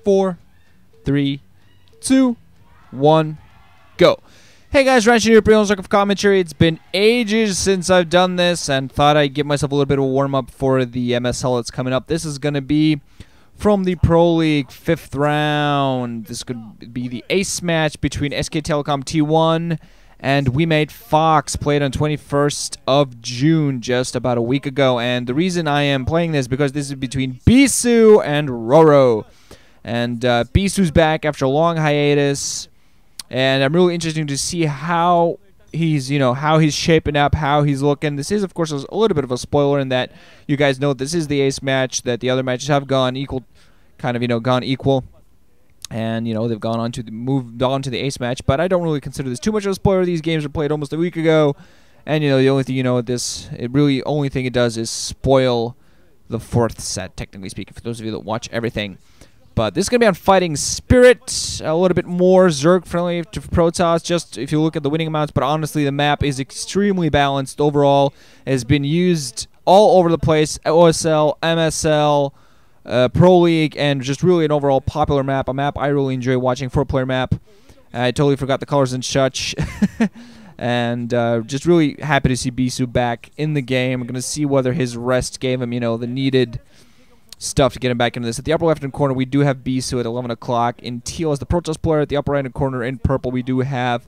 4, 3, 2, 1, go. Hey guys, Ranch here, bringing a of commentary. It's been ages since I've done this, and thought I'd give myself a little bit of a warm-up for the MSL that's coming up. This is going to be from the Proleague 5th round. This could be the ace match between SKT1 and WeMade Fox, played on 21st of June, just about a week ago. And the reason I am playing this is because this is between Bisu and RorO. And Bisu's back after a long hiatus, and I'm really interested to see how he's, how he's shaping up, how he's looking. This is, of course, a little bit of a spoiler in that you guys know this is the ace match, that the other matches have gone equal, gone equal. And, they've gone on to moved on to the ace match, but I don't really consider this too much of a spoiler. These games were played almost a week ago, and, the only thing, only thing it does is spoil the 4th set, technically speaking, for those of you that watch everything. But this is going to be on Fighting Spirit, a little bit more Zerg friendly to protoss, just if you look at the winning amounts. But honestly, the map is extremely balanced overall. It has been used all over the place, OSL, MSL, Pro League, and just really an overall popular map, a map I really enjoy watching, 4-player map. I totally forgot the colors and such. And just really happy to see Bisu back in the game. I'm going to see whether his rest gave him, the needed stuff to get him back into this. At the upper left-hand corner, we do have Bisu at 11 o'clock. In teal as the protoss player. At the upper right-hand corner, in purple, we do have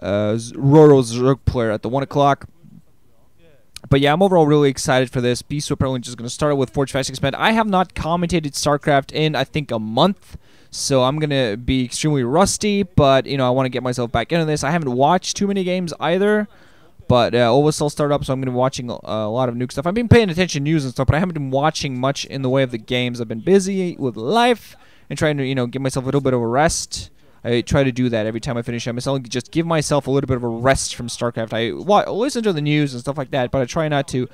RorO Zerg player at the 1 o'clock. But yeah, I'm overall really excited for this. Bisu apparently just going to start with Forge Fast Expand. I have not commentated StarCraft in, I think, a month. So I'm going to be extremely rusty. But, I want to get myself back into this. I haven't watched too many games either. But OSL started up, so I'm going to be watching a lot of nuke stuff. I've been paying attention to news and stuff, but I haven't been watching much in the way of the games. I've been busy with life and trying to, give myself a little bit of a rest. I try to do that every time I finish MSL, just give myself a little bit of a rest from StarCraft. I listen to the news and stuff like that, but I try not to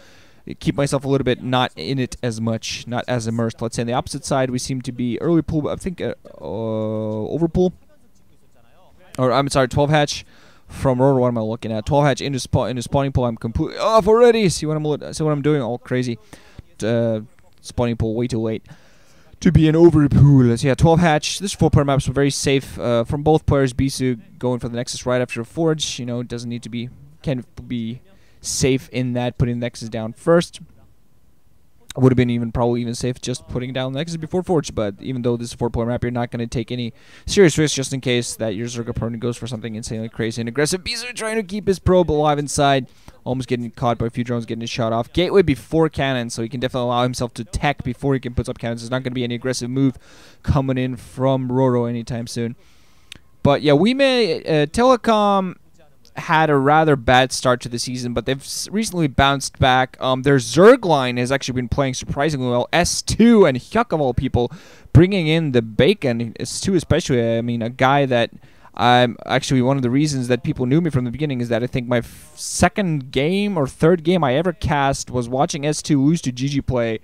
keep myself a little bit not in it as much, not as immersed. Let's say on the opposite side, we seem to be early pool, I think overpool, or I'm sorry, 12 hatch. From RorO, what am I looking at? 12 hatch into spawning pool. I'm completely off already. See what I'm doing? All crazy. Spawning pool way too late to be an overpool. So yeah, 12 hatch. This 4-player map is very safe from both players. Bisu going for the Nexus right after a Forge. Doesn't need to be, can be safe in that, putting the Nexus down first. Would have been probably even safe just putting down the Nexus before Forge, but even though this is a 4-player map, you're not going to take any serious risks just in case that your Zerg opponent goes for something insanely crazy and aggressive. Bisu trying to keep his probe alive inside, almost getting caught by a few drones, getting his shot off. Gateway before cannon, so he can definitely allow himself to tech before he can put up cannons. There's not going to be any aggressive move coming in from RorO anytime soon. But yeah, WeMade Telecom had a rather bad start to the season, but they've recently bounced back. Their Zerg line has actually been playing surprisingly well. S2 and Hyuk of all people bringing in the bacon. S2 especially, I mean, a guy that I'm actually, one of the reasons that people knew me from the beginning is that I think my second game or third game I ever cast was watching S2 lose to GG play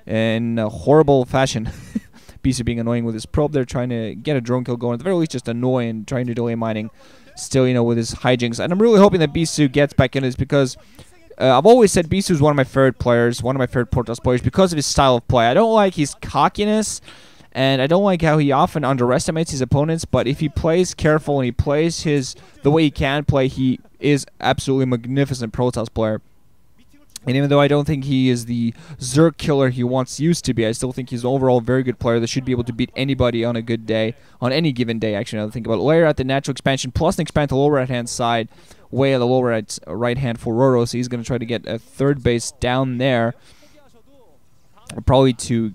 in a horrible fashion. Bisu being annoying with his probe there, trying to get a drone kill going. At the very least, just annoying, trying to delay mining. Still, with his hijinks. And I'm really hoping that Bisu gets back into this because I've always said Bisu is one of my favorite players, one of my favorite protoss players because of his style of play. I don't like his cockiness, and I don't like how he often underestimates his opponents, but if he plays careful and he plays the way he can play, he is absolutely a magnificent protoss player. And even though I don't think he is the Zerg killer he once used to be, I still think he's an overall very good player that should be able to beat anybody on a good day, on any given day, actually, now that I think about it. Layer at the natural expansion, plus an expand to the lower right-hand side, way at the lower right-hand for RorO, so he's going to try to get a third base down there. Probably to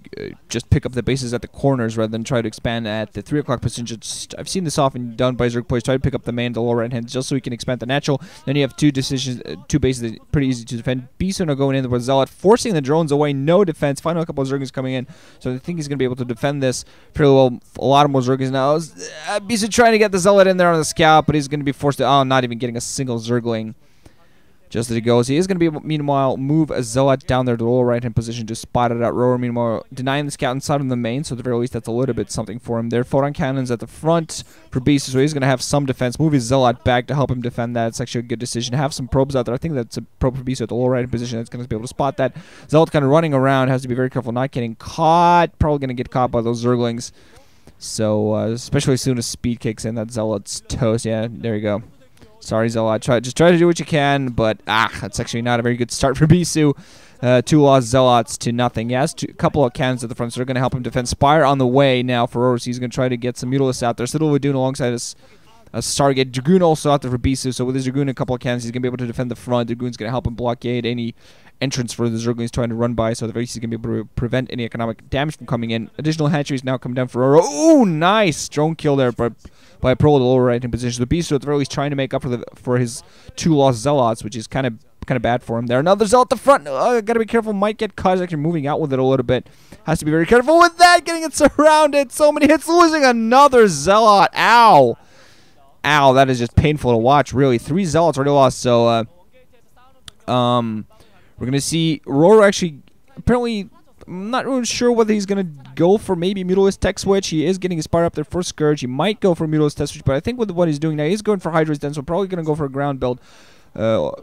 just pick up the bases at the corners rather than try to expand at the 3 o'clock position. I've seen this often done by Zerg players. Try to pick up the main, the lower right hand, just so he can expand the natural. Then you have two bases that are pretty easy to defend. Bisu now going in with Zealot, forcing the drones away. No defense. Final couple of Zergers coming in, so I think he's going to be able to defend this pretty well. A lot of more Zergers now. Bisu trying to get the Zealot in there on the scout, but he's going to be forced to. Oh, not even getting a single Zergling. Just as he goes, he is going to be, meanwhile, move a Zealot down there to the lower right-hand position to spot it out. RorO, meanwhile, denying the scout inside of the main, so at the very least, that's a little bit something for him there. Photon cannons at the front for Bisu, so he's going to have some defense. Move his Zealot back to help him defend that. It's actually a good decision. Have some probes out there. I think that's a probe for Bisu at the lower right-hand position. That's going to be able to spot that. Zealot kind of running around, has to be very careful not getting caught. Probably going to get caught by those Zerglings. So, especially as soon as speed kicks in, that Zealot's toast. Yeah, there you go. Sorry, Zealot. Just try to do what you can, but that's actually not a very good start for Bisu. 2 lost Zealots to nothing. He has a couple of cannons at the front, so they're going to help him defend. Spire on the way now for RorO. He's going to try to get some Mutalisks out there. Citadel Wadoon alongside us. Stargate. Dragoon also out there for Bisu, so with his Dragoon and a couple of cannons, he's going to be able to defend the front. Dragoon's going to help him blockade any entrance for the Zerglings trying to run by, so the very least he's going to be able to prevent any economic damage from coming in. Additional hatcheries now come down for RorO. Oh, nice! Drone kill there by Pro, the lower right-hand position. So Bisu at the very least trying to make up for his 2 lost Zealots, which is kind of bad for him there. Another Zealot at the front. Gotta be careful. Might get caught. He's actually moving out with it a little bit. Has to be very careful with that. Getting it surrounded. So many hits. Losing another Zealot. Ow. Ow. That is just painful to watch, really. 3 Zealots already lost. So, we're going to see RorO actually, apparently, I'm not really sure whether he's going to go for maybe Mutalisks Tech Switch. He is getting his Spire up there for Scourge. He might go for Mutalisks Tech Switch, but I think with what he's doing now, he's going for Hydra's Den, so probably going to go for a ground build. Yeah,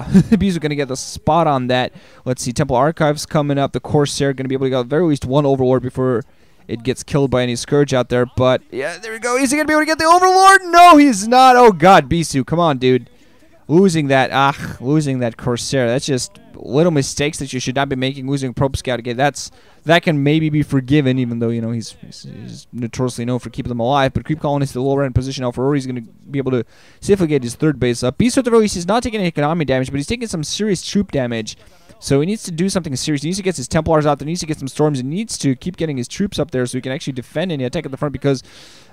Bisu's going to get the spot on that. Let's see, Temple Archives coming up. The Corsair going to be able to get at very least 1 Overlord before it gets killed by any Scourge out there. But, yeah, there we go. Is he going to be able to get the Overlord? No, he's not. Oh, God, Bisu, come on, dude. Losing that, losing that Corsair. That's just little mistakes that you should not be making. Losing Probe Scout again, that can maybe be forgiven, even though, you know, he's notoriously known for keeping them alive. But Creep Colony is the lower end position now for RorO. He's going to be able to safely get his 3rd base up. Bisu at the very least, he's not taking any economic damage, but he's taking some serious troop damage. So he needs to do something serious. He needs to get his Templars out there. He needs to get some Storms. He needs to keep getting his troops up there so he can actually defend any attack at the front, because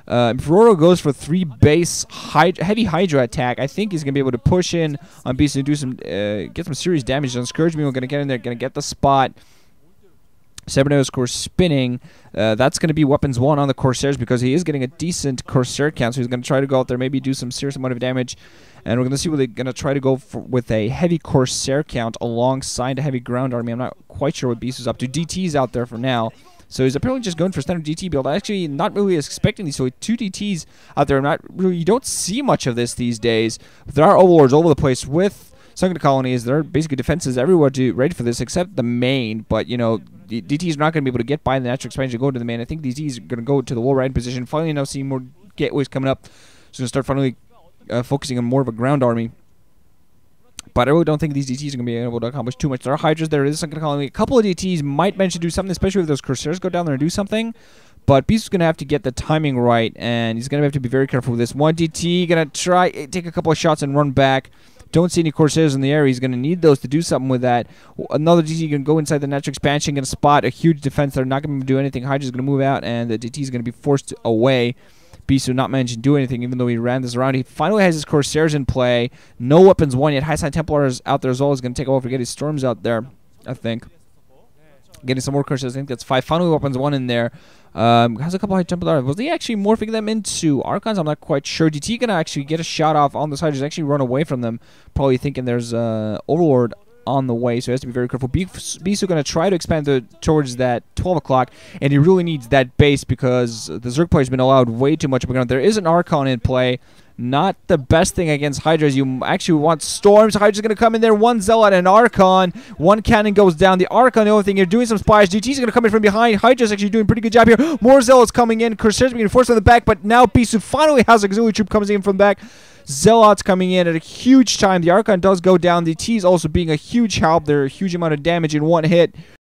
if RorO goes for 3 base heavy Hydra attack, I think he's going to be able to push in on Bisu and do some get some serious damage on Scourge. We're going to get in there, going to get the spot. Cybernetic Core spinning. That's going to be weapons 1 on the Corsairs, because he is getting a decent Corsair count, so he's going to try to go out there, maybe do some serious amount of damage. And we're going to see whether they're going to try to go with a heavy Corsair count alongside a heavy ground army. I'm not quite sure what Bisu's up to. DT's out there for now. So he's apparently just going for standard DT build. I actually not really expecting these. So 2 DTs out there. You don't see much of this these days. But there are overlords all over the place with Sunken Colonies. There are basically defenses everywhere ready for this except the main. But, you know, DTs are not going to be able to get by the natural expansion to go to the main. I think DTs are going to go to the lower right position. Finally now seeing more gateways coming up. So going to start finally focusing on more of a ground army. But I really don't think these DTs are going to be able to accomplish too much. There are Hydras there. It is Sunken Colony. A couple of DTs might manage to do something, especially if those Corsairs go down there and do something. But Bisu's going to have to get the timing right, and he's going to have to be very careful with this. 1 DT, going to try, take a couple of shots and run back. Don't see any Corsairs in the area. He's going to need those to do something with that. Another DT going to go inside the natural expansion, going to spot a huge defense. They're not going to do anything. Hydra's going to move out, and the DT is going to be forced away. Bisu not managing to do anything, even though he ran this around. He finally has his Corsairs in play. No weapons 1 yet. High Side Templars out there as well. He's going to take over, get his Storms out there, I think. Getting some more Corsairs. I think that's 5. Finally weapons 1 in there. Has a couple High Templars. Was he actually morphing them into Archons? I'm not quite sure. DT going to actually get a shot off on the side. Just actually run away from them. Probably thinking there's Overlord on the way, so he has to be very careful. Bisu going to try to expand towards that 12 o'clock, and he really needs that base because the Zerg player's been allowed way too much up ground. There is an Archon in play. Not the best thing against Hydras. You actually want Storms. Hydra's going to come in there. 1 Zealot and Archon. 1 cannon goes down. The Archon, the only thing, you're doing some Spires. DT's going to come in from behind. Hydra's actually doing a pretty good job here. More Zealots coming in. Corsairs being forced from the back, but now Bisu finally has a auxiliary troop comes in from the back. Zealots coming in at a huge time. The Archon does go down. The T's also being a huge help. They're a huge amount of damage in 1 hit.